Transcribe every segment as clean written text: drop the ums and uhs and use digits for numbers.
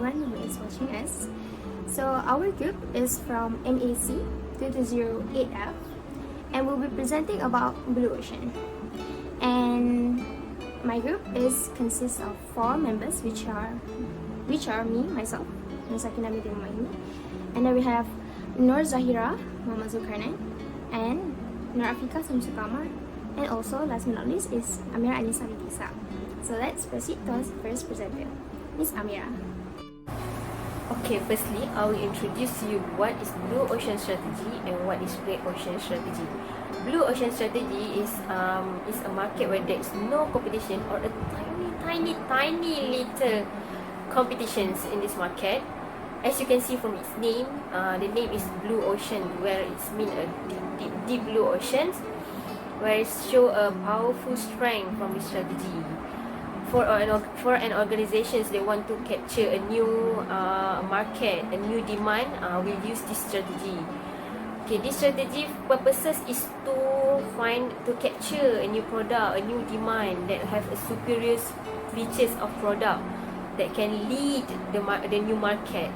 everyone who is watching us. So our group is from MAC2208F and we'll be presenting about Blue Ocean. And my group consists of 4 members, which are me, myself, Sakina binti Mumayni, and then we have Nur Zahira Muhammad Zulkarnain and Nur Afika Samsul Kamar, and also last but not least is Amira Anissa Vitisa. So let's proceed to our first presenter, Miss Amira. Okay, firstly, I will introduce you what is Blue Ocean Strategy and what is Red Ocean Strategy. Blue Ocean Strategy is a market where there is no competition or a tiny little competitions in this market. As you can see from its name, the name is Blue Ocean, where it's mean a deep blue oceans, where it show a powerful strength from this strategy. For an organizations they want to capture a new market, a new demand, will use this strategy. Okay, this strategy purposes is to capture a new product, a new demand that have a superior features of product that can lead the new market.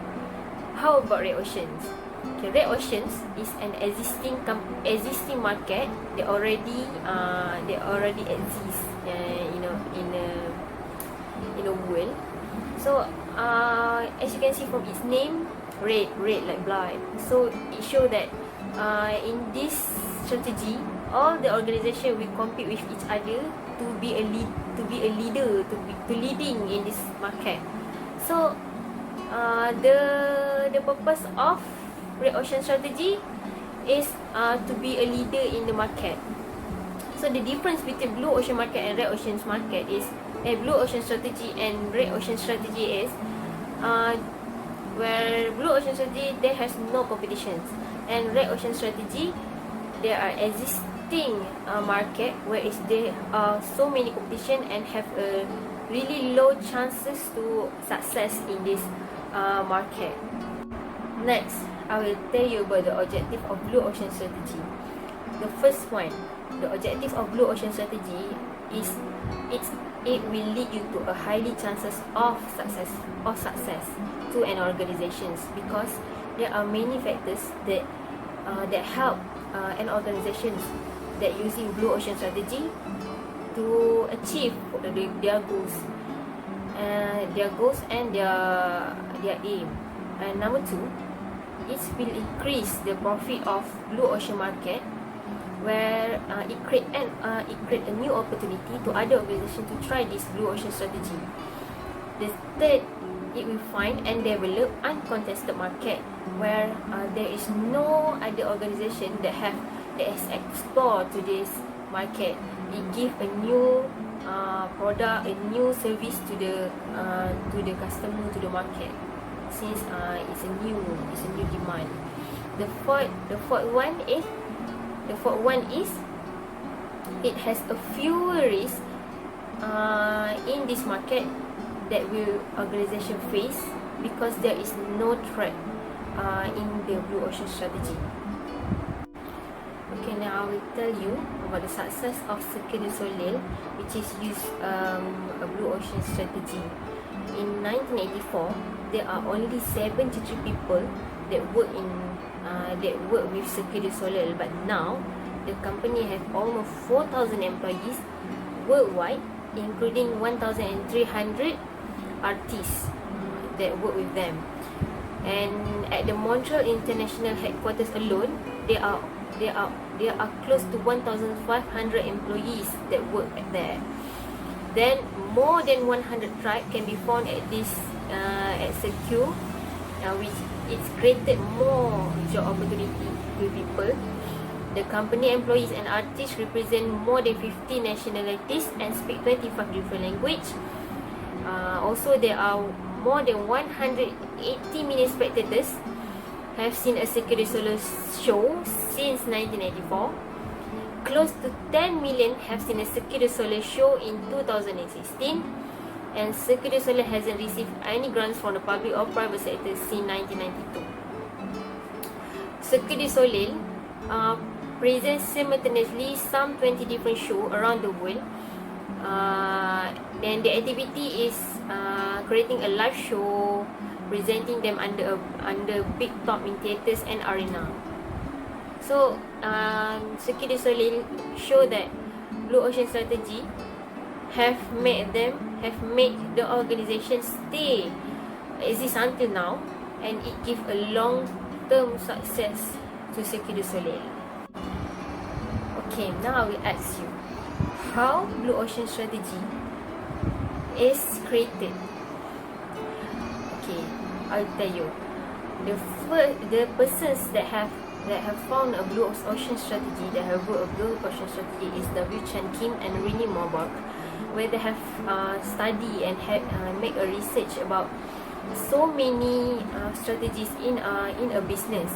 How about Red Oceans? Okay, Red Oceans is an existing market. They already exist, in a world. So as you can see from its name, red like blood. So it shows that in this strategy, all the organization will compete with each other to be a leader, to leading in this market. So the purpose of Red Ocean Strategy is to be a leader in the market. So the difference between Blue Ocean Market and Red Ocean Market is Blue Ocean Strategy and Red Ocean Strategy is where Blue Ocean Strategy there has no competitions, and Red Ocean Strategy there are existing market where there are so many competition and have a really low chances to success in this market. Next, I will tell you about the objective of Blue Ocean Strategy. The first one, the objective of Blue Ocean Strategy is it will lead you to a highly chances of success to an organizations, because there are many factors that help an organizations that using Blue Ocean Strategy to achieve their goals and their aim. And number 2, it will increase the profit of Blue Ocean Market, where it create a new opportunity to other organizations to try this Blue Ocean Strategy. The third, it will find and develop uncontested market where there is no other organization that has explored to this market. It give a new product, a new service to the customer, to the market, since it's a new demand. The fourth one is it has a few risks in this market that will organization face, because there is no threat in the Blue Ocean Strategy. Okay, now I will tell you about the success of Cirque du Soleil, which is used a Blue Ocean Strategy. In 1984, there are only 73 people that work with Cirque du Soleil, but now the company have almost 4,000 employees worldwide, including 1,300 artists that work with them. And at the Montreal International Headquarters alone, there are close to 1,500 employees that work there. Then more than 100 tribes can be found at Cirque, which it's created more job opportunity to people. The company employees and artists represent more than 50 nationalities and speak 25 different languages. Also, there are more than 180 million spectators have seen a Cirque du Soleil show since 1984. Close to 10 million have seen a Cirque du Soleil show in 2016. And Cirque du Soleil hasn't received any grants from the public or private sector since 1992. Cirque du Soleil presents simultaneously some 20 different shows around the world. Then the activity is creating a live show, presenting them under big top in theatres and arena. So Cirque du Soleil show that Blue Ocean strategy have made the organization stay exist until now, and it give a long-term success to Cirque du Soleil. Okay, now I will ask you, how Blue Ocean strategy is created? Okay, I'll tell you. The persons that have found a Blue Ocean strategy, that have wrote a Blue Ocean strategy, is W. Chan Kim and Rini Morbach, where they have studied and make a research about so many strategies in a business.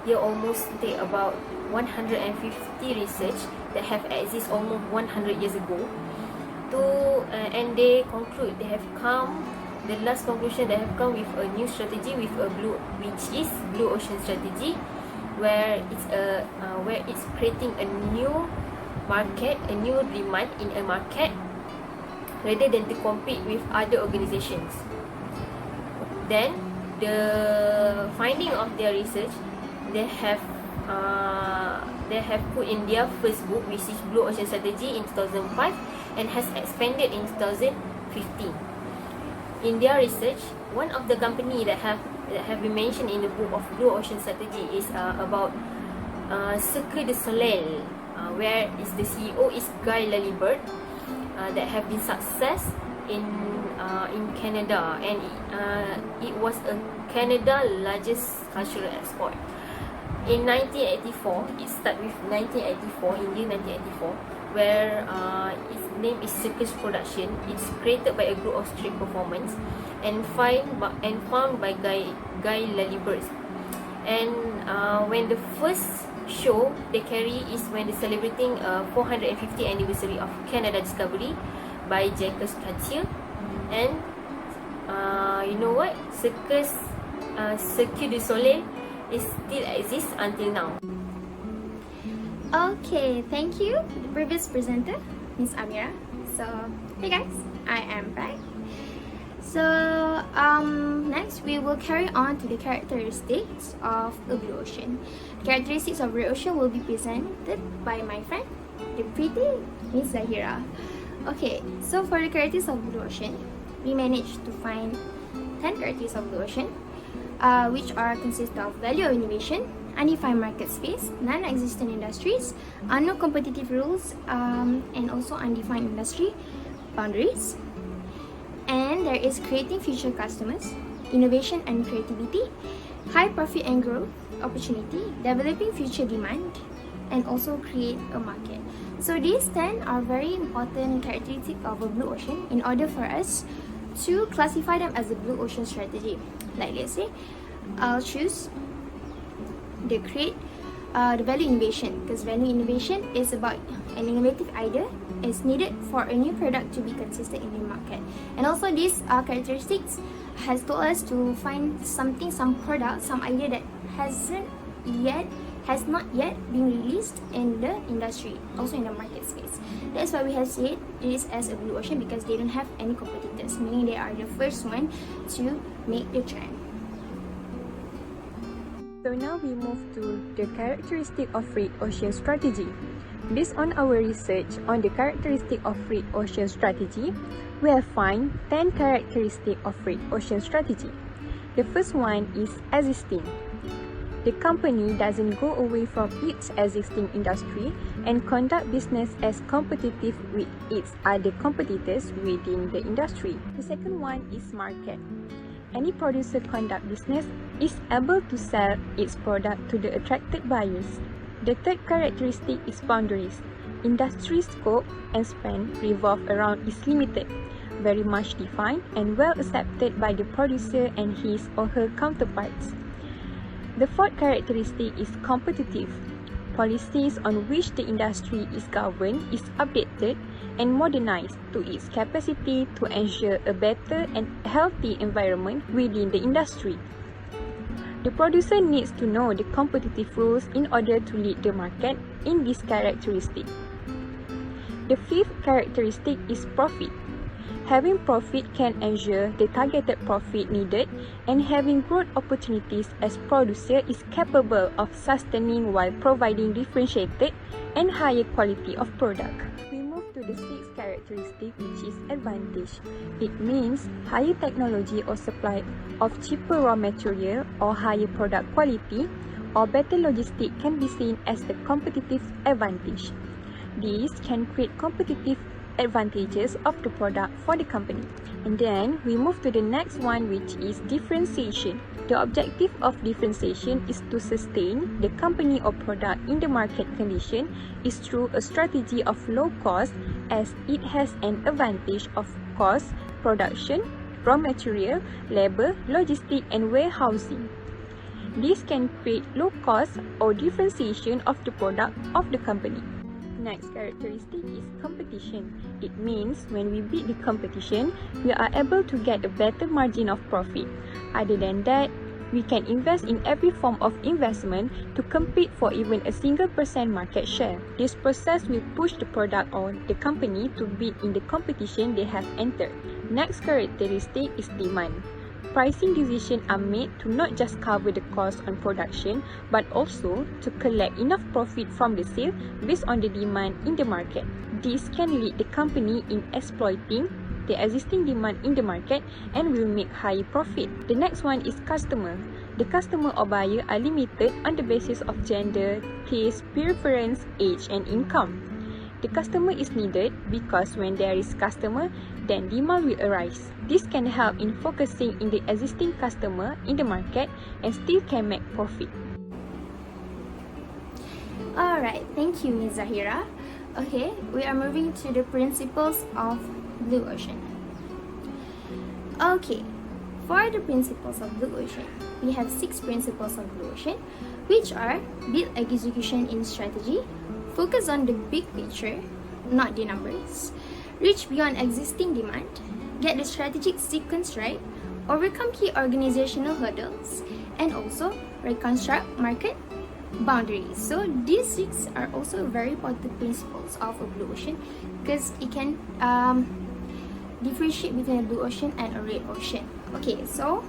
They almost take about 150 research that have existed almost 100 years ago. And they conclude, the last conclusion, they have come with a new strategy, which is Blue Ocean strategy, where it's creating a new market, a new demand in a market, rather than to compete with other organizations. Then the finding of their research, they have put in their first book, which is Blue Ocean Strategy, in 2005, and has expanded in 2015. In their research, one of the company that have been mentioned in the book of Blue Ocean Strategy is about Cirque du Soleil, where the CEO is Guy Lalibert, that have been success in Canada, and it was a Canada largest cultural export. In 1984, it started with 1984, in year 1984, where its name is Circus Production. It's created by a group of street performance and found by Guy Lalibert. And when the first show they carry is when they're celebrating 450th anniversary of Canada Discovery by Jacques Cartier. And you know what? Cirque du Soleil still exists until now. Okay, thank you, the previous presenter, Miss Amira. So, hey guys, I am back. So, next we will carry on to the characteristics of a blue ocean. The characteristics of blue ocean will be presented by my friend, the pretty Miss Zahira. Okay, so for the characteristics of blue ocean, we managed to find 10 characteristics of blue ocean, which consist of value of innovation, undefined market space, non-existent industries, unknown competitive rules, and also undefined industry boundaries. And there is creating future customers, innovation and creativity, high profit and growth opportunity, developing future demand, and also create a market. So these 10 are very important characteristics of a blue ocean in order for us to classify them as a blue ocean strategy. Like let's say, I'll choose the value innovation, because value innovation is about an innovative idea is needed for a new product to be consistent in the market. And also these characteristics has told us to find something, some product, some idea that has not yet been released in the industry, also in the market space. That's why we have said this as a blue ocean, because they don't have any competitors, meaning they are the first one to make the trend. So now we move to the characteristic of red ocean strategy. Based on our research on the characteristic of red ocean strategy, we have found 10 characteristics of red ocean strategy. The first one is existing. The company doesn't go away from its existing industry and conduct business as competitive with its other competitors within the industry. The second one is market. Any producer conduct business is able to sell its product to the attracted buyers. The third characteristic is boundaries. Industry scope and span revolve around is limited, very much defined and well accepted by the producer and his or her counterparts. The fourth characteristic is competitive. Policies on which the industry is governed is updated and modernized to its capacity to ensure a better and healthy environment within the industry. The producer needs to know the competitive rules in order to lead the market in this characteristic. The fifth characteristic is profit. Having profit can ensure the targeted profit needed, and having growth opportunities as producer is capable of sustaining while providing differentiated and higher quality of product. We move to the sixth characteristic, which is advantage. It means higher technology or supply of cheaper raw material or higher product quality or better logistics can be seen as the competitive advantage. These can create competitive advantages of the product for the company. And then we move to the next one, which is differentiation. The objective of differentiation is to sustain the company or product in the market condition is through a strategy of low cost, as it has an advantage of cost, production, raw material, labor, logistics and warehousing. This can create low cost or differentiation of the product of the company. Next characteristic is competition. It means when we beat the competition, we are able to get a better margin of profit. Other than that, we can invest in every form of investment to compete for even a single % market share. This process will push the product or the company to beat in the competition they have entered. Next characteristic is demand. Pricing decisions are made to not just cover the cost on production, but also to collect enough profit from the sale based on the demand in the market. This can lead the company in exploiting the existing demand in the market and will make higher profit. The next one is customer. The customer or buyer are limited on the basis of gender, taste, preference, age and income. The customer is needed because when there is customer, then demand will arise. This can help in focusing in the existing customer in the market and still can make profit. Alright, thank you, Ms. Zahira. Okay, we are moving to the principles of Blue Ocean. Okay, for the principles of Blue Ocean, we have 6 principles of Blue Ocean, which are build execution in strategy, focus on the big picture, not the numbers, reach beyond existing demand, get the strategic sequence right, overcome key organizational hurdles, and also reconstruct market boundaries. So these 6 are also very important principles of a Blue Ocean because it can differentiate between a Blue Ocean and a Red Ocean. Okay, so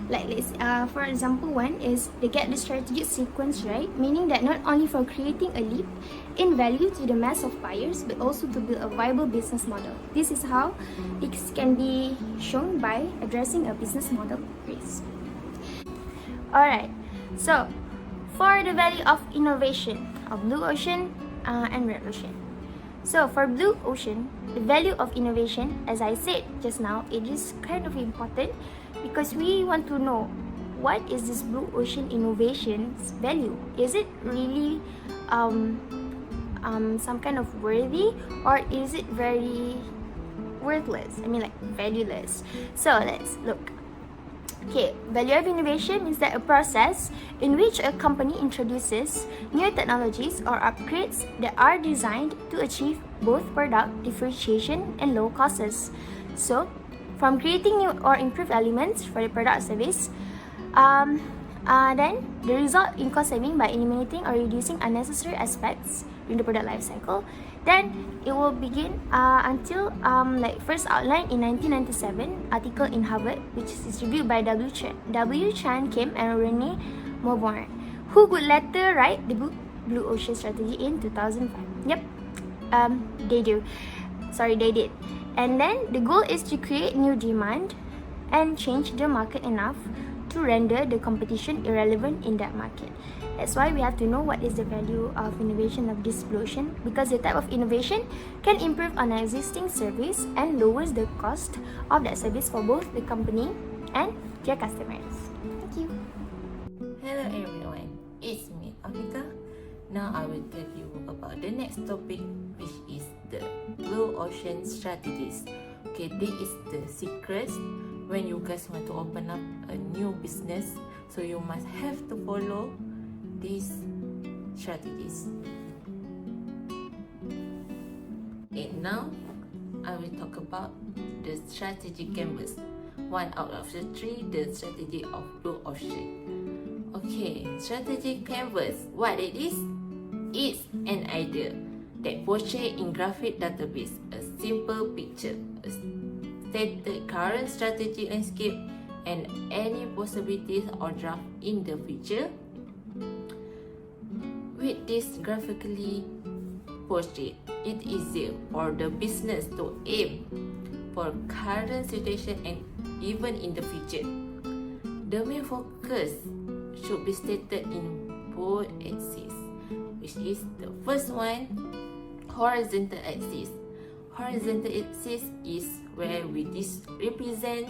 like let's for example, one is they get the strategic sequence right, meaning that not only for creating a leap in value to the mass of buyers, but also to build a viable business model. This is how it can be shown by addressing a business model risk. Alright, so for the value of innovation of Blue Ocean and Red Ocean. So for Blue Ocean, the value of innovation, as I said just now, it is kind of important because we want to know what is this Blue Ocean innovation's value. Is it really some kind of worthy, or is it very worthless? I mean, like valueless. So let's look. Okay, value of innovation means that a process in which a company introduces new technologies or upgrades that are designed to achieve both product differentiation and low costs. So, from creating new or improved elements for the product service, then the result in cost saving by eliminating or reducing unnecessary aspects in the product life cycle. Then it will begin until like first outlined in 1997 article in Harvard, which is distributed by W. Chan Kim and Renee Mauborgne, who would later write the book Blue Ocean Strategy in 2005. Yep, they did. And then the goal is to create new demand and change the market enough to render the competition irrelevant in that market. That's why we have to know what is the value of innovation of this Blue Ocean, because the type of innovation can improve on an existing service and lowers the cost of that service for both the company and their customers. Thank you. Hello everyone, it's me Afika. Now I will tell you about the next topic, which is the Blue Ocean strategies. Okay, this is the secret when you guys want to open up a new business, so you must have to follow these strategies. Okay, now I will talk about the strategy canvas. 1 out of the 3, the strategy of Blue Ocean. Okay, strategy canvas, what it is? It's an idea that portrays in graphic database a simple picture, state the current strategic landscape and any possibilities or draft in the future. With this graphically portrait, it is easier for the business to aim for current situation and even in the future. The main focus should be stated in both axes, which is the first one, horizontal axis. Horizontal axis is where we represent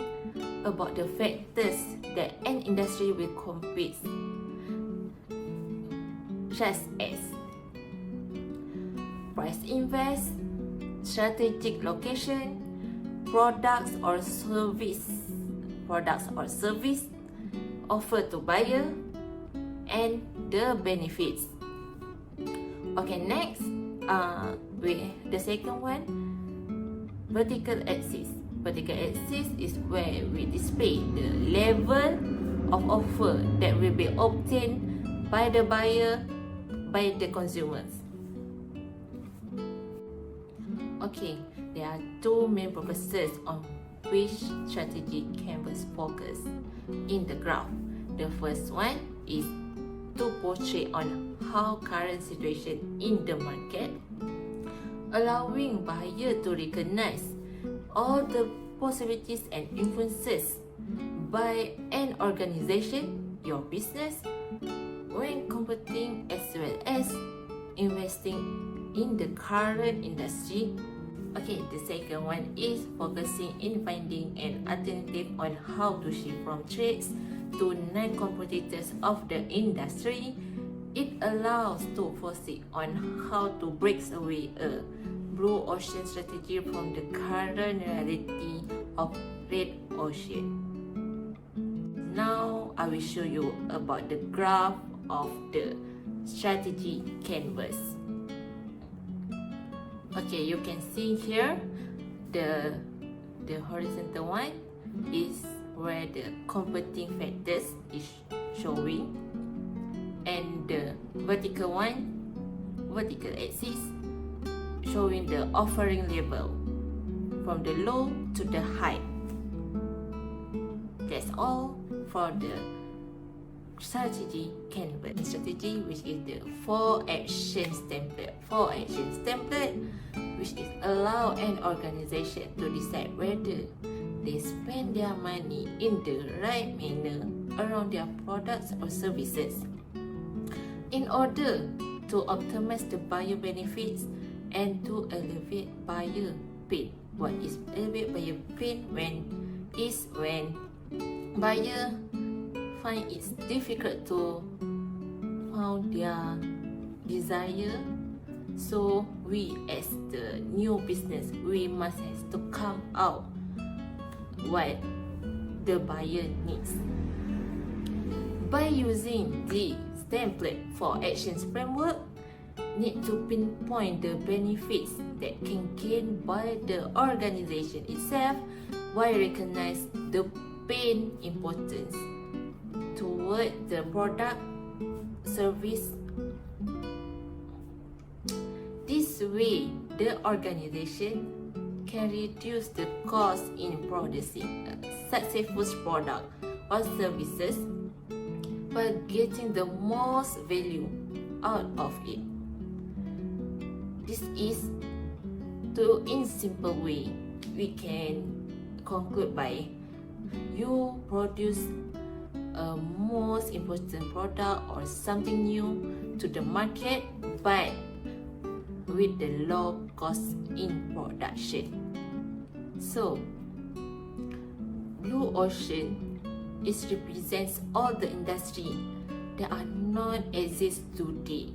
about the factors that an industry will compete, such as price invest, strategic location, products or service offered to buyer, and the benefits. Okay, next, the second one, vertical axis. Vertical axis is where we display the level of offer that will be obtained by the buyer, by the consumers. Okay, there are two main purposes on which strategy canvas focus in the graph. The first one is to portray on how current situation in the market, allowing buyer to recognize all the possibilities and influences by an organization, your business, when competing, as well as investing in the current industry. Okay, the second one is focusing in finding an alternative on how to shift from trades to non-competitors of the industry. It allows to foresee on how to break away a blue ocean strategy from the current reality of red ocean. Now I will show you about the graph of the strategy canvas. Okay, you can see here the horizontal one is where the competing factors is showing, and the vertical one, vertical axis, showing the offering level from the low to the high. That's all for the strategy canvas. Strategy, which is the 4 actions template. 4 actions template, which is allow an organization to decide whether they spend their money in the right manner around their products or services in order to optimize the buyer benefits and to elevate buyer pain. What is elevate buyer pain? When buyer find it's difficult to found their desire, so we as the new business, we must have to come out what the buyer needs. By using the template for actions framework, need to pinpoint the benefits that can gain by the organization itself while recognize the pain importance toward the product service. This way, the organization can reduce the cost in producing a successful product or services by getting the most value out of it. This is in simple way we can conclude by you produce a most important product or something new to the market, but with the low cost in production. So, blue ocean represents all the industry that are not exist today,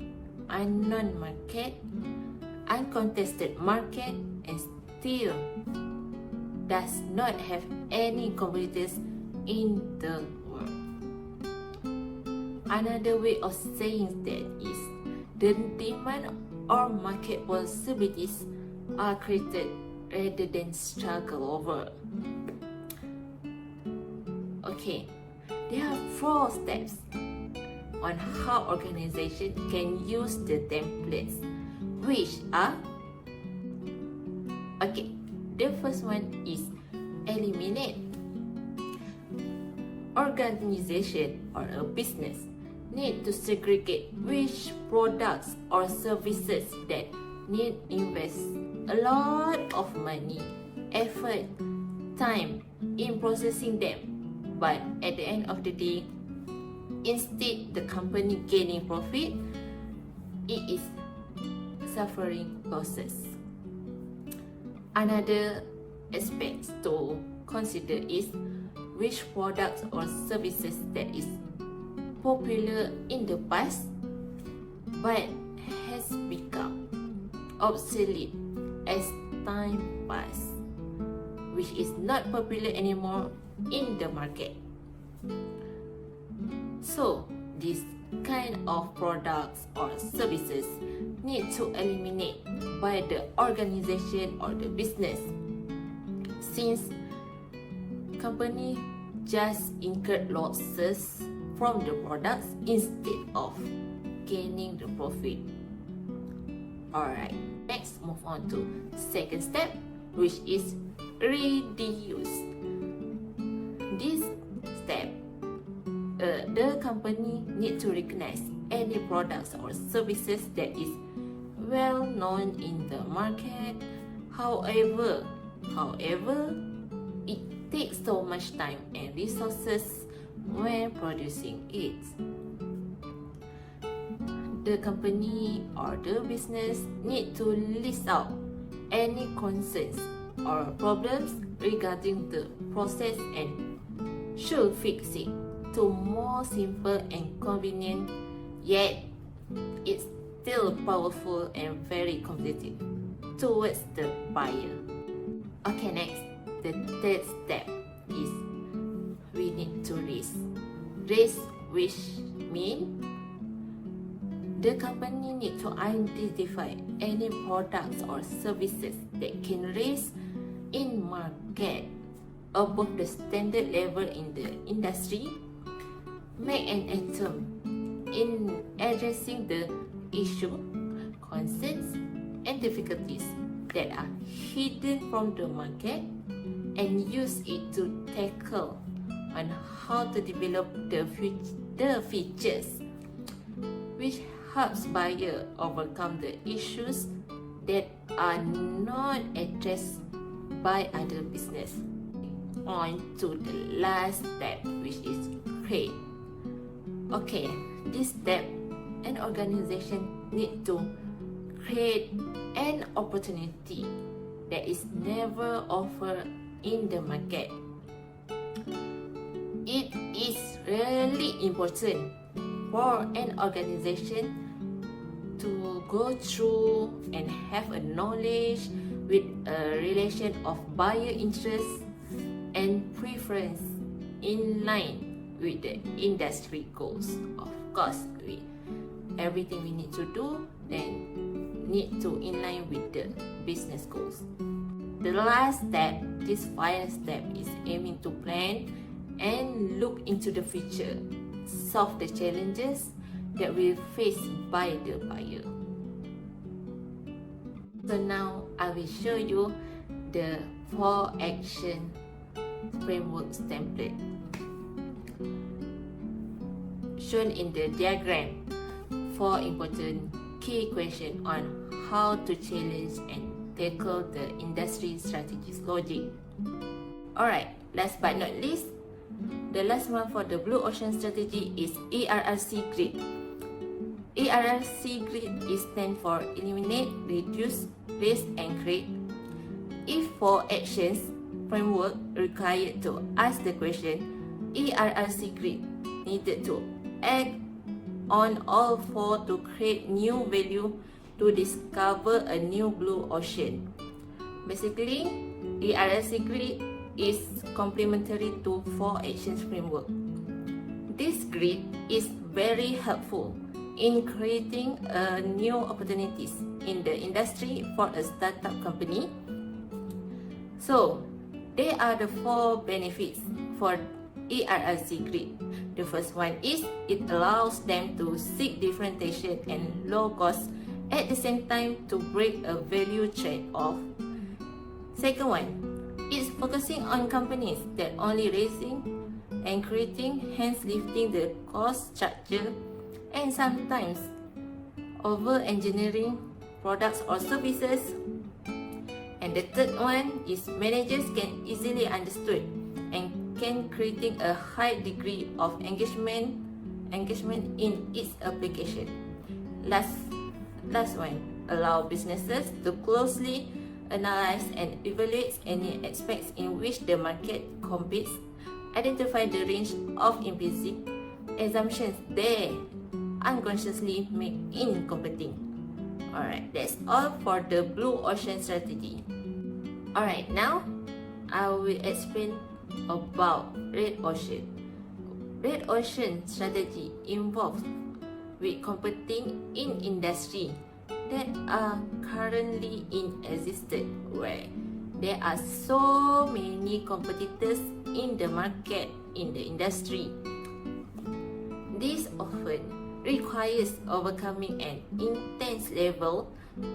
unknown market, uncontested market, and still does not have any competitors in the world. Another way of saying that is the demand or market possibilities are created rather than struggle over. Okay, there are 4 steps on how organization can use the templates, which are, okay, the first one is eliminate. Organization or a business need to segregate which products or services that need invest a lot of money, effort, time in processing them, but at the end of the day, instead the company gaining profit, it is suffering losses. Another aspect to consider is which products or services that is popular in the past but has become obsolete as time passes, which is not popular anymore in the market. So this kind of products or services need to eliminate by the organization or the business, since company just incurred losses from the products instead of gaining the profit. Alright, next move on to second step, which is reduce. This step, the company need to recognize any products or services that is well known in the market. However, it takes so much time and resources when producing it. The company or the business need to list out any concerns or problems regarding the process and should fix it to more simple and convenient, yet it's still powerful and very competitive towards the buyer. Okay, next, the third step is we need to raise, which mean the company need to identify any products or services that can raise in market above the standard level in the industry, make an attempt in addressing the issue, concerns and difficulties that are hidden from the market, and use it to tackle on how to develop the features which helps buyer overcome the issues that are not addressed by other business. On to the last step, which is create. Okay, this step, an organization need to create an opportunity that is never offered in the market. It is really important for an organization to go through and have a knowledge with a relation of buyer interest and preference in line with the industry goals. Of course, everything we need to do then need to in line with the business goals. The last step, this final step, is aiming to plan and look into the future, solve the challenges that will face by the buyer. So now I will show you the 4 action frameworks template shown in the diagram. 4 important key questions on how to challenge and tackle the industry strategies logic. Alright, last but not least, the last one for the Blue Ocean strategy is ERRC grid. ERRC grid is stand for eliminate, reduce, raise and create. If 4 actions framework required to ask the question, ERRC grid needed to act on all 4 to create new value to discover a new blue ocean. Basically, ERRC grid is complementary to 4 actions framework. This grid is very helpful in creating new opportunities in the industry for a startup company. So, there are the 4 benefits for ERRC grid. The first one is it allows them to seek differentiation and low cost at the same time to break a value trade-off. Second one, it focusing on companies that only raising and creating, hence lifting the cost structure and sometimes over-engineering products or services. And the third one is managers can easily understood and can creating a high degree of engagement in its application. Last one, allow businesses to closely analyze and evaluate any aspects in which the market competes, identify the range of implicit assumptions they unconsciously make in competing. Alright, that's all for the blue ocean strategy. Alright, now I will explain about red ocean. Red ocean strategy involves with competing in industry that are currently in existence, where there are so many competitors in the market in the industry. This often requires overcoming an intense level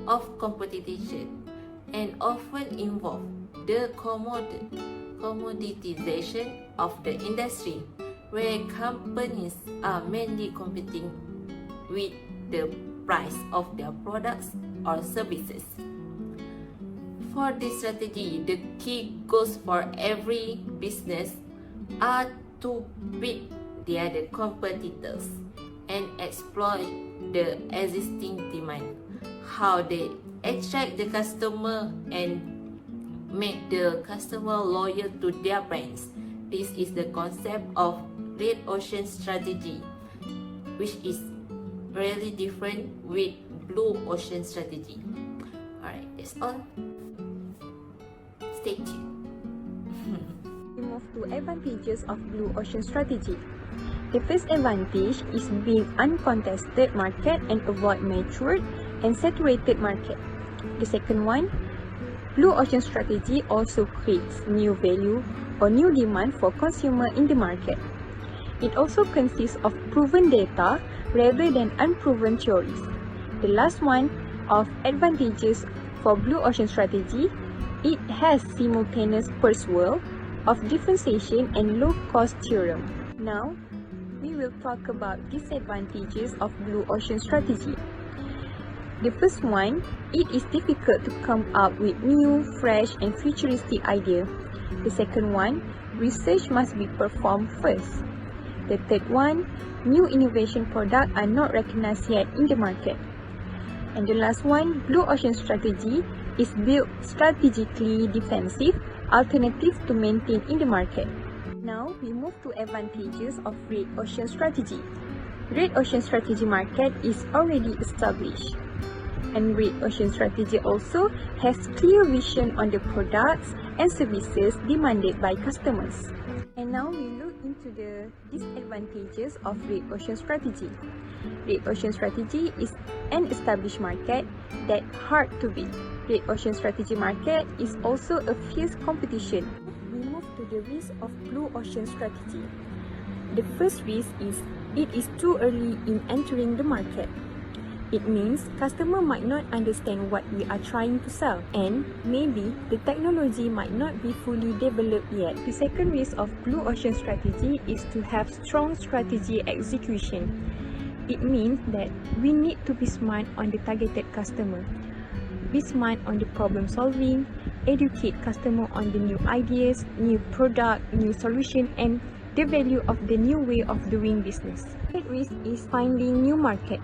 of competition and often involve the commoditization of the industry, where companies are mainly competing with the price of their products or services. For this strategy, the key goals for every business are to beat the other competitors and exploit the existing demand, how they attract the customer and make the customer loyal to their brands. This is the concept of red ocean strategy, which is really different with blue ocean strategy. Alright, that's all. Stay tuned. We move to advantages of blue ocean strategy. The first advantage is being uncontested market and avoid matured and saturated market. The second one, blue ocean strategy also creates new value or new demand for consumer in the market. It also consists of proven data rather than unproven theories. The last one of advantages for blue ocean strategy, it has simultaneous pursuit of differentiation and low cost theorem. Now, we will talk about disadvantages of blue ocean strategy. The first one, it is difficult to come up with new, fresh and futuristic idea. The second one, research must be performed first. The third one, new innovation products are not recognized yet in the market. And the last one, blue ocean strategy is built strategically defensive alternative to maintain in the market. Now we move to advantages of red ocean strategy. Red ocean strategy market is already established. And red ocean strategy also has clear vision on the products and services demanded by customers. And now we look into the disadvantages of red ocean strategy. Red ocean strategy is an established market that hard to beat. Red ocean strategy market is also a fierce competition. We move to the risk of blue ocean strategy. The first risk is it is too early in entering the market. It means customer might not understand what we are trying to sell, and maybe the technology might not be fully developed yet. The second risk of blue ocean strategy is to have strong strategy execution. It means that we need to be smart on the targeted customer, be smart on the problem solving, educate customer on the new ideas, new product, new solution, and the value of the new way of doing business. The third risk is finding new market.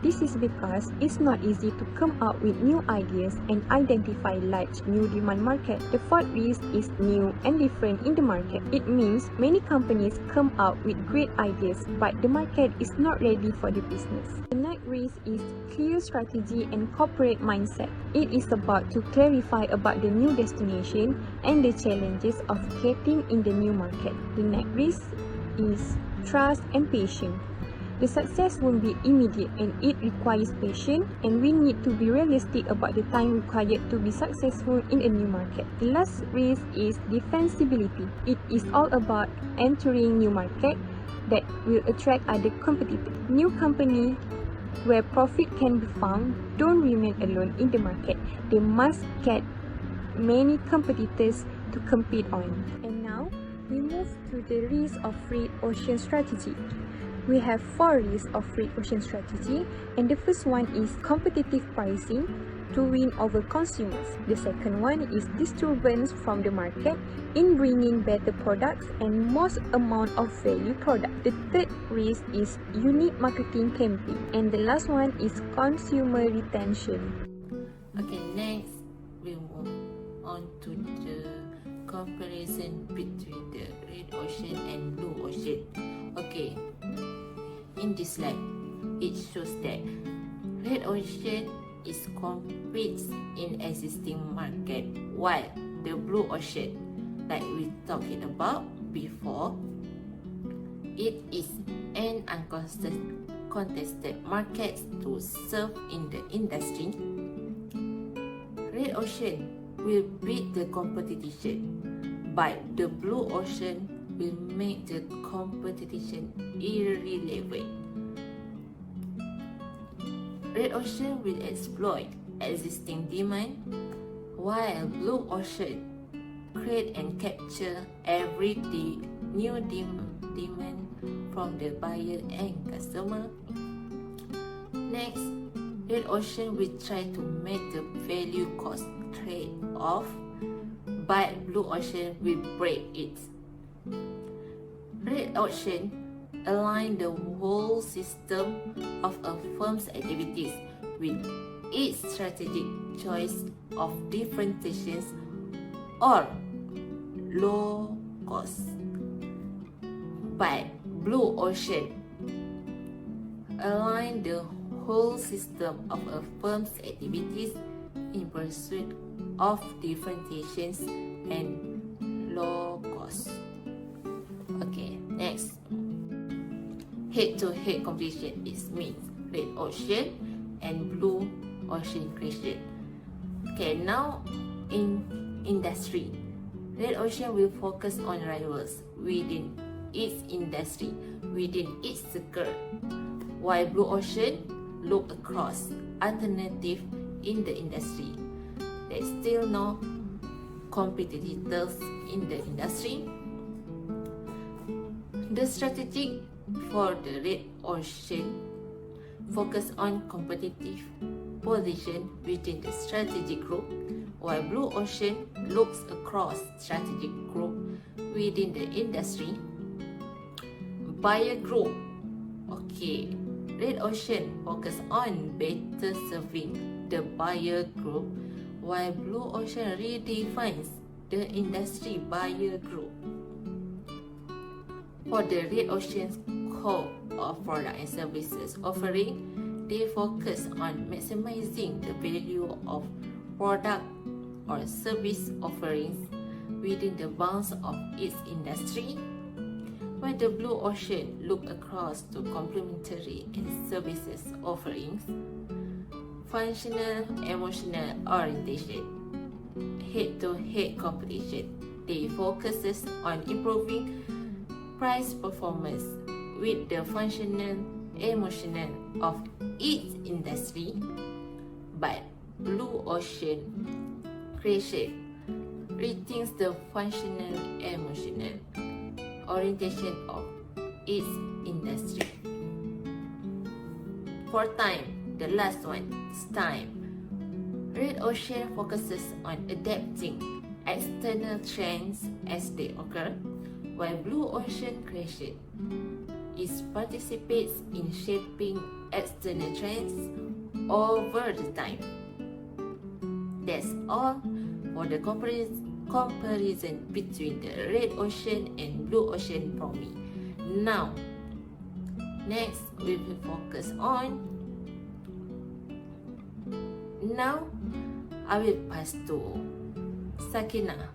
This is because it's not easy to come up with new ideas and identify large new demand market. The fourth risk is new and different in the market. It means many companies come up with great ideas, but the market is not ready for the business. The next risk is clear strategy and corporate mindset. It is about to clarify about the new destination and the challenges of getting in the new market. The next risk is trust and patience. The success won't be immediate and it requires patience, and we need to be realistic about the time required to be successful in a new market. The last risk is defensibility. It is all about entering new market that will attract other competitors. New company where profit can be found don't remain alone in the market. They must get many competitors to compete on. And now, we move to the risk of red ocean strategy. We have 4 risks of red ocean strategy, and the first one is competitive pricing to win over consumers. The second one is disturbance from the market in bringing better products and most amount of value product. The third risk is unique marketing campaign, and the last one is consumer retention. Okay, next we move on to the comparison between the red ocean and blue ocean. Okay, in this slide, it shows that red ocean is competes in existing market, while the blue ocean, like we talking about before, it is an uncontested market to serve in the industry. Red ocean will beat the competition, but the blue ocean will make the competition irrelevant. Red ocean will exploit existing demand, while blue ocean create and capture every new demand from the buyer and customer. Next, red ocean will try to make the value cost trade-off, but blue ocean will break it. Red ocean align the whole system of a firm's activities with its strategic choice of differentiations or low cost. But blue ocean align the whole system of a firm's activities in pursuit of differentiations and low cost. Okay, next. Head-to-head competition is means red ocean and blue ocean creation. Okay, now in industry, red ocean will focus on rivals within its industry, within its circle, while blue ocean look across alternative in the industry. There's still no competitors in the industry. The strategy for the red ocean focus on competitive position within the strategic group, while blue ocean looks across strategic group within the industry. Buyer group. Okay, red ocean focus on better serving the buyer group, while blue ocean redefines the industry buyer group. For the red ocean's scope of product and services offering, they focus on maximizing the value of product or service offerings within the bounds of its industry, while the blue ocean look across to complementary and services offerings, functional, emotional orientation, head-to-head competition. They focuses on improving price performance with the functional, emotional of its industry, but blue ocean creation rethinks the functional, emotional orientation of its industry. For time, the last one is time. Red ocean focuses on adapting external trends as they occur, while blue ocean creation participates in shaping external trends over the time. That's all for the comparison between the red ocean and blue ocean from me. Now, next we will focus on. Now, I will pass to Sakina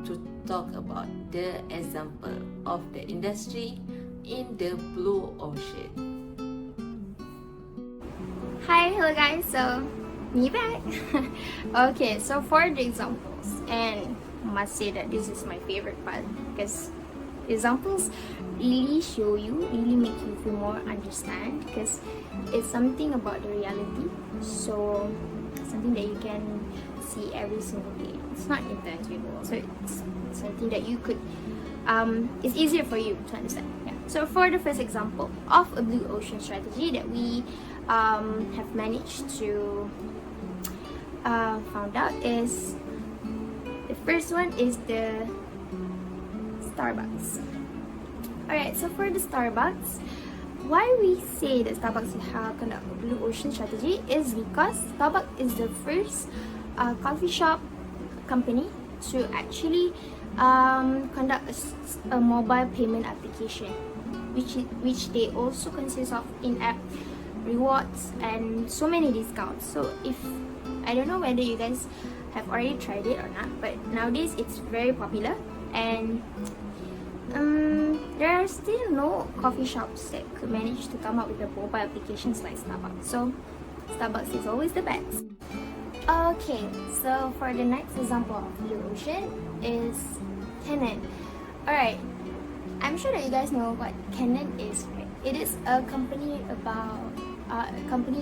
to talk about the example of the industry in the blue ocean. Hi, hello guys. So, me back. Okay, so for the examples, and I must say that this is my favorite part because examples really show you, really make you feel more understand because it's something about the reality. So, something that you can see every single day. It's not intangible, so it's something that you could it's easier for you to understand. Yeah. So for the first example of a blue ocean strategy that we have managed to found out is the first one is the Starbucks. Alright, so for the Starbucks, why we say that Starbucks conduct a blue ocean strategy is because Starbucks is the first coffee shop company to actually conduct a mobile payment application, which they also consist of in-app rewards and so many discounts. So if I don't know whether you guys have already tried it or not, but nowadays it's very popular, and there are still no coffee shops that could manage to come up with the mobile applications like Starbucks. So Starbucks is always the best. Okay, so for the next example of blue ocean is Canon. Alright, I'm sure that you guys know what Canon is, right? It is a company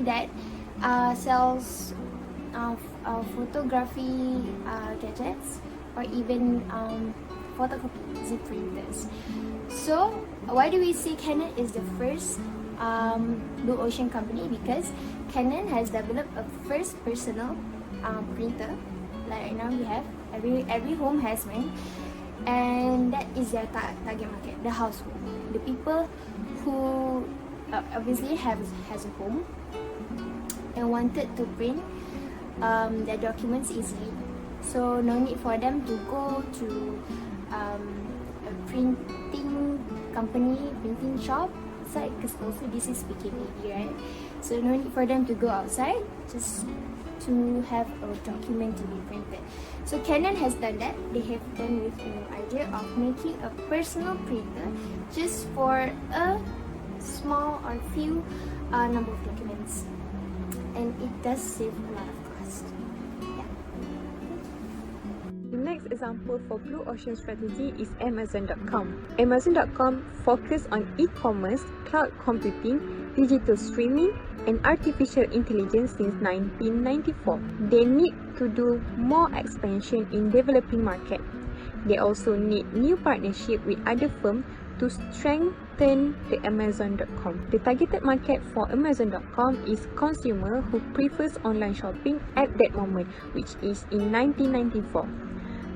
that sells photography gadgets, or even photocopy printers. So why do we say Canon is the first blue ocean company? Because Canon has developed a first personal printer. Like right now we have every home has one, and that is their target market, the household, the people who obviously has a home and wanted to print their documents easily. So no need for them to go to a printing company, printing shop outside, because also this is PKPD, right? So no need for them to go outside just to have a document to be printed. So Canon has done that. They have done with the idea of making a personal printer just for a small or few number of documents, and it does save a lot of cost. Yeah. The next example for blue ocean strategy is Amazon.com. Amazon.com focus on e-commerce, cloud computing, digital streaming, and artificial intelligence since 1994. They need to do more expansion in developing market. They also need new partnership with other firms to strengthen the Amazon.com. The targeted market for Amazon.com is consumer who prefers online shopping at that moment, which is in 1994,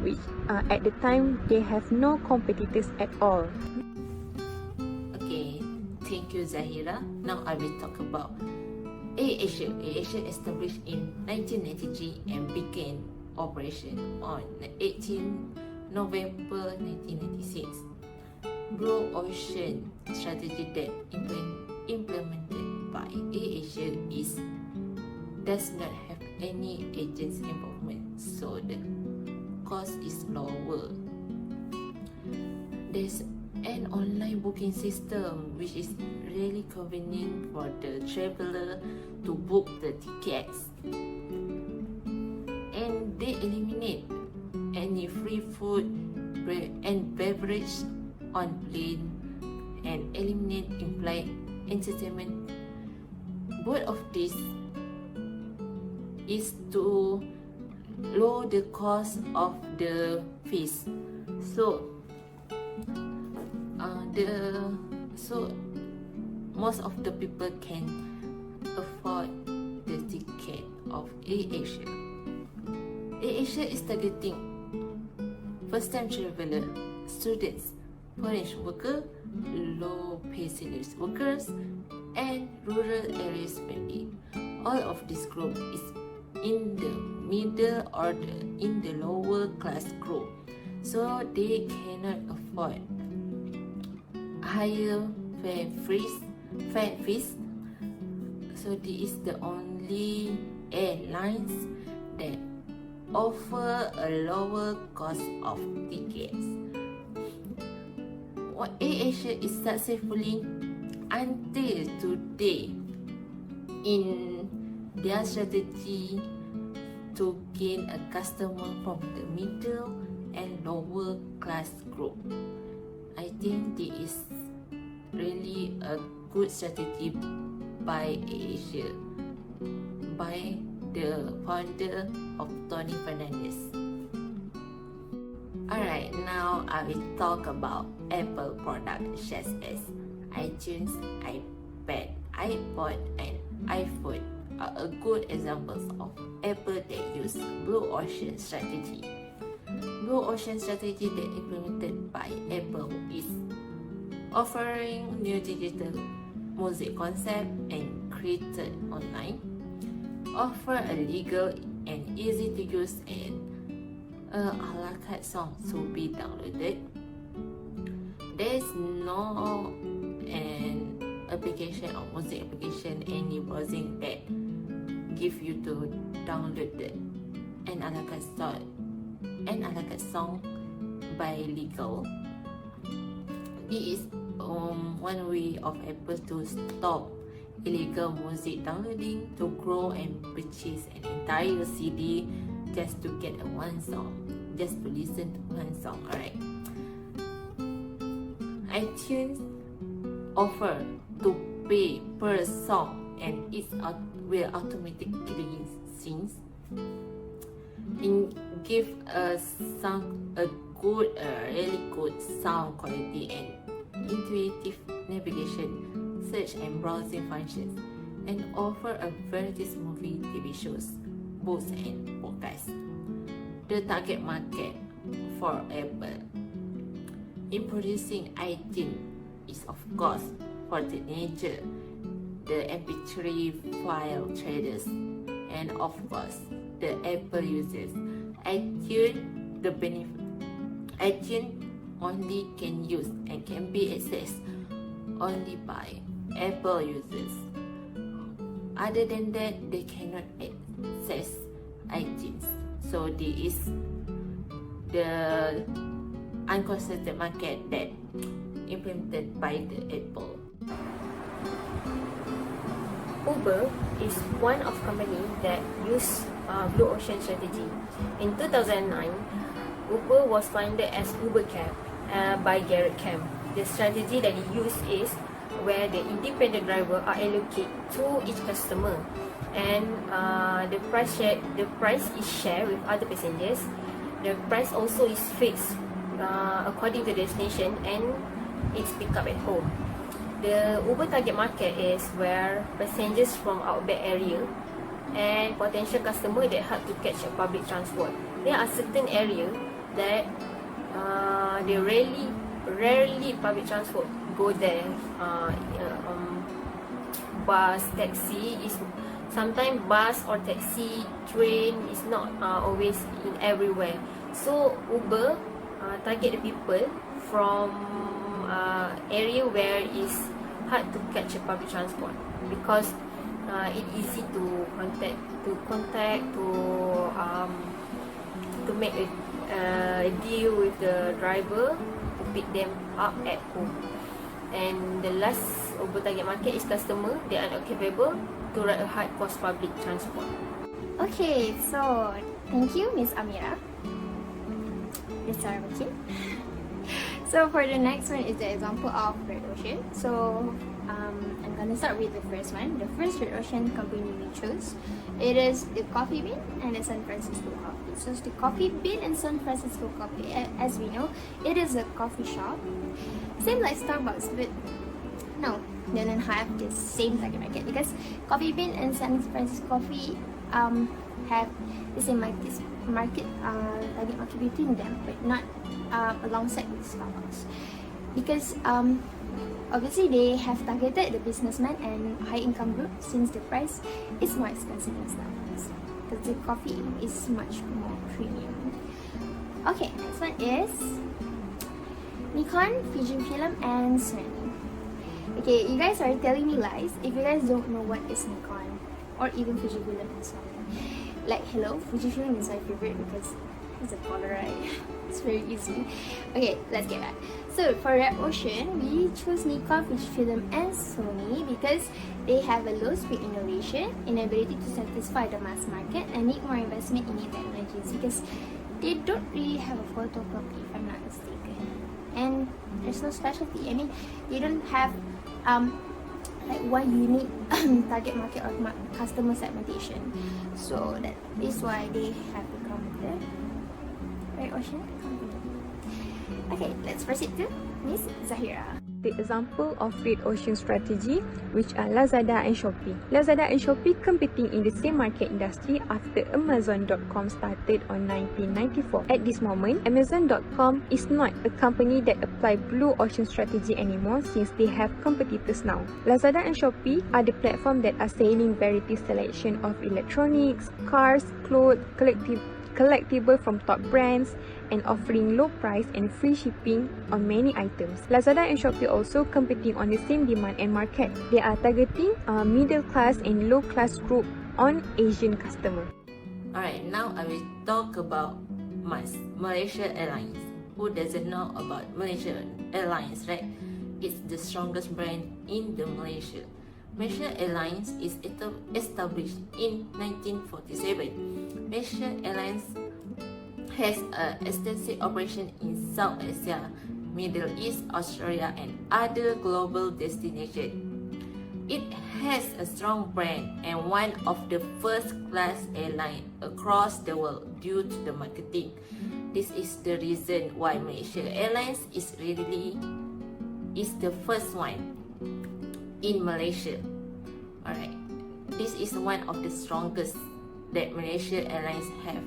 which at the time they have no competitors at all. Okay, thank you Zahira. Now I will talk about AirAsia. AirAsia established in 1993 and began operation on 18 November 1996. Blue Ocean strategy that implemented by AirAsia does not have any agents involvement, so the cost is lower. There's an online booking system which is really convenient for the traveler to book the tickets, and they eliminate any free food and beverage on plane and eliminate in-flight entertainment. Both of these is to lower the cost of the fees. So most of the people can afford the ticket of AirAsia. AirAsia is targeting first-time traveler, students, foreign workers, low-paid salaries workers, and rural areas family. All of this group is in the middle or in the lower class group, so they cannot afford higher fare fees. So this is the only airlines that offer a lower cost of tickets. What AirAsia is successfully until today in their strategy to gain a customer from the middle and lower class group. I think this is really a good strategy by AirAsia by the founder of Tony Fernandez. Alright, now I will talk about Apple products such as iTunes, iPad, iPod, and iPhone are a good examples of Apple that use Blue Ocean strategy. Blue Ocean strategy that implemented by Apple is offering new digital music concept and created online, offer a legal and easy to use and a la carte song to be downloaded. There is no an application or music application any browsing that give you to download an a la carte song by legal. This is one way of Apple to stop illegal music downloading, to grow and purchase an entire CD just to get one song, just to listen to one song. Alright. iTunes offer to pay per song and it will automatically sync and give a good, really good sound quality and intuitive navigation, search and browsing functions, and offer a variety of movie, TV shows, books and podcasts. The target market for Apple in producing iTunes is of course for teenagers, the MP3 file traders, and of course the Apple users. iTunes only can use and can be accessed only by Apple users. Other than that, they cannot access iTunes. So this is the unconcentrated market that implemented by the Apple. Uber is one of company that use Blue Ocean strategy. In 2009, Uber was founded as Uber Cab by Garrett Camp. The strategy that he used is where the independent driver are allocated to each customer, and the price is shared with other passengers. The price also is fixed according to destination and it's picked up at home. The Uber target market is where passengers from outback area and potential customer that have to catch a public transport. There are certain areas that they rarely public transport go there. Bus, taxi is sometimes bus or taxi, train is not always in everywhere. So Uber target the people from area where it's hard to catch a public transport because it's easy to contact to make a deal with the driver to pick them up at home. And the last Uber target market is customer that are not capable to ride a high cost public transport. Okay, so thank you, Miss Amira. Miss Sarah McKin. So for the next one is the example of Red Ocean. So I'm gonna start with the first one. The first Red Ocean company we chose, it is the Coffee Bean and the San Francisco Coffee. So it's the Coffee Bean and San Francisco Coffee. As we know, it is a coffee shop, same like Starbucks, but no, they don't have the same target market because Coffee Bean and San Francisco Coffee have the same target market between them, but not alongside with Starbucks, because obviously they have targeted the businessman and high income group since the price is more expensive than Starbucks because the coffee is much more premium. Okay, next one is Nikon, Fujifilm and Sony. Okay, you guys are telling me lies if you guys don't know what is Nikon or even Fujifilm and Sony. Like, hello, Fujifilm is my favorite because it's a Polaroid. It's very easy. Okay, let's get back. So for Red Ocean, we chose Nikon, Fujifilm and Sony because they have a low speed innovation, inability to satisfy the mass market, and need more investment in new technologies because they don't really have a photocopy, if I'm not mistaken. And there's no specialty. I mean, they don't have like why unique target market or customer segmentation. So that is why they have become the Red Ocean company. Okay, let's proceed to Miss Zahira. The example of Red Ocean strategy, which are Lazada and Shopee. Lazada and Shopee competing in the same market industry after Amazon.com started on 1994. At this moment, Amazon.com is not a company that apply Blue Ocean strategy anymore since they have competitors now. Lazada and Shopee are the platform that are selling variety selection of electronics, cars, clothes, collectible from top brands, and offering low price and free shipping on many items. Lazada and Shopee also competing on the same demand and market. They are targeting middle class and low class group on Asian customer. Alright, now I will talk about MAS, Malaysia Airlines. Who doesn't know about Malaysia Airlines, right? It's the strongest brand in the Malaysia. Malaysia Airlines is established in 1947. Malaysia Airlines has an extensive operation in South Asia, Middle East, Australia, and other global destinations. It has a strong brand and one of the first-class airlines across the world due to the marketing. This is the reason why Malaysia Airlines is the first one in Malaysia. Alright, this is one of the strongest that Malaysia Airlines have.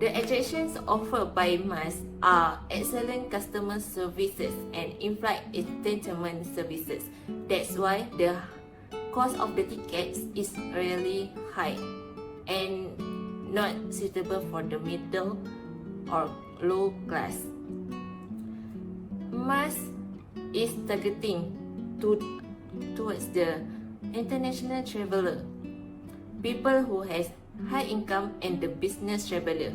The attractions offered by MAS are excellent customer services and in-flight entertainment services. That's why the cost of the tickets is really high and not suitable for the middle or low class. MAS is targeting towards the international traveler, people who has high income and the business traveler.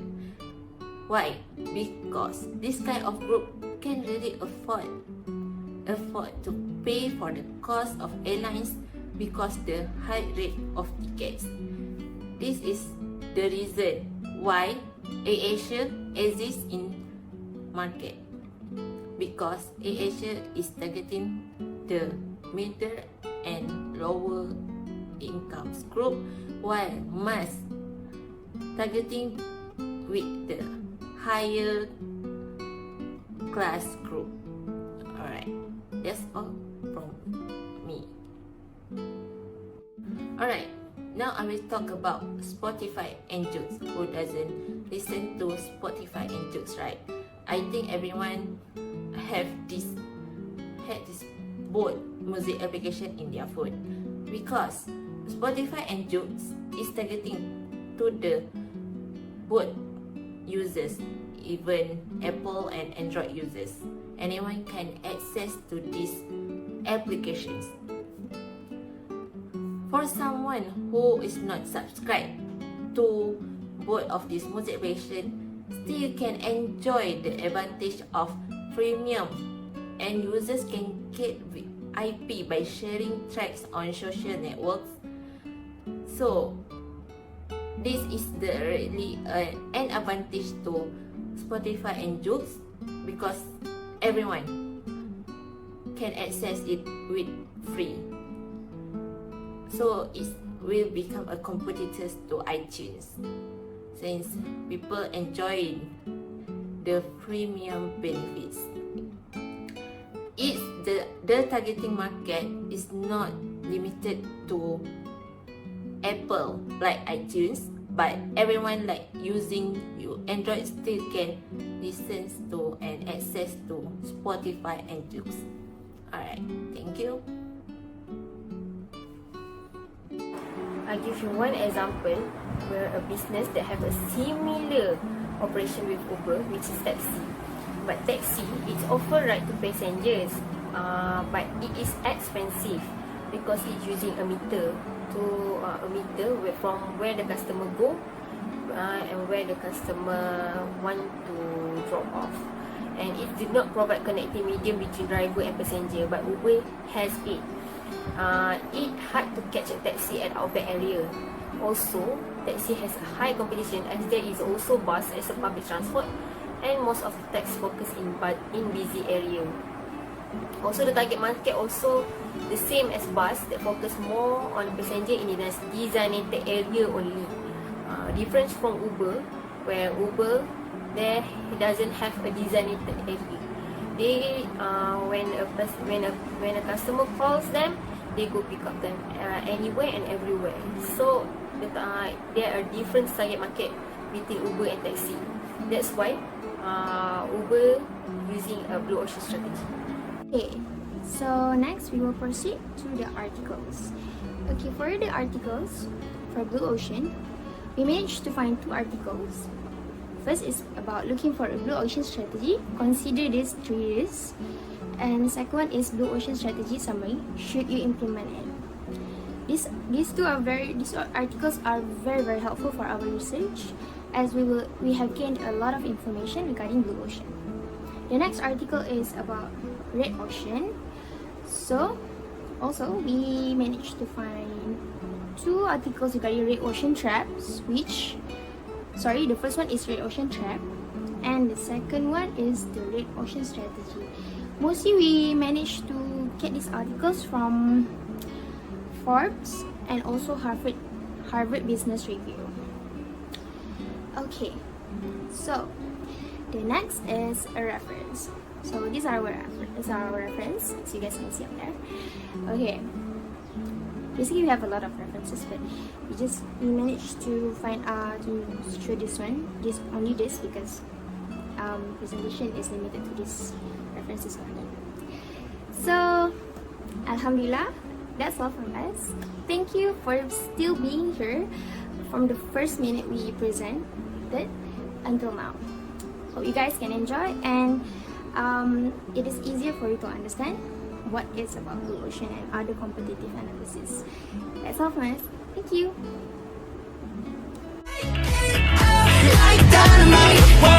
Why? Because this kind of group can really afford to pay for the cost of airlines because the high rate of tickets. This is the reason why AirAsia exists in market, because AirAsia is targeting the middle and lower income group, while MAS targeting with the higher class group. Alright, that's all from me. Alright, now I will talk about Spotify and Joox. Who doesn't listen to Spotify and Joox, right? I think everyone had this both music application in their phone, because Spotify and Joox is targeting to the both users, even Apple and Android users. Anyone can access to these applications. For someone who is not subscribed to both of these music applications, still can enjoy the advantage of premium, and users can get IP by sharing tracks on social networks. So this is really an advantage to Spotify and Joox, because everyone can access it with free. So it will become a competitor to iTunes, since people enjoy the premium benefits. It's the targeting market is not limited to Apple like iTunes, but everyone like using Android still can listen to and access to Spotify and Joox. Alright, thank you. I'll give you one example where a business that have a similar operation with Uber, which is taxi. But taxi, it's offer ride to passengers, but it is expensive because it's using a meter from where the customer go and where the customer want to drop off. And it did not provide connecting medium between driver and passenger, but Uber has it. It hard to catch a taxi at outback area. Also, taxi has a high competition as there is also bus as a public transport, and most of the taxi focus in busy area. Also, the target market also the same as bus that focus more on passenger in the designated area only. Difference from Uber, where Uber there doesn't have a designated area. They when a customer calls them, they go pick up them anywhere and everywhere. So there are different target market between Uber and taxi. That's why Uber using a blue ocean strategy. Okay, so next we will proceed to the articles. Okay, for the articles for Blue Ocean, we managed to find 2 articles. First is about looking for a Blue Ocean strategy. Consider these 3 risks. And the second one is Blue Ocean strategy summary. Should you implement it? These articles are very helpful for our research, as we have gained a lot of information regarding Blue Ocean. The next article is about Red Ocean. So, also we managed to find 2 articles regarding Red Ocean traps, the first one is Red Ocean trap, and the second one is the Red Ocean strategy. Mostly we managed to get these articles from Forbes and also Harvard Business Review. Okay, so the next is a reference. So these are our reference, so you guys can see up there. Okay, basically we have a lot of references, but we managed to find to show this because presentation is limited to these references only. So Alhamdulillah, that's all from us. Thank you for still being here from the first minute we presented until now. Hope you guys can enjoy, and it is easier for you to understand what is about Blue Ocean and other competitive analysis. That's all from us. Thank you. Like dynamite.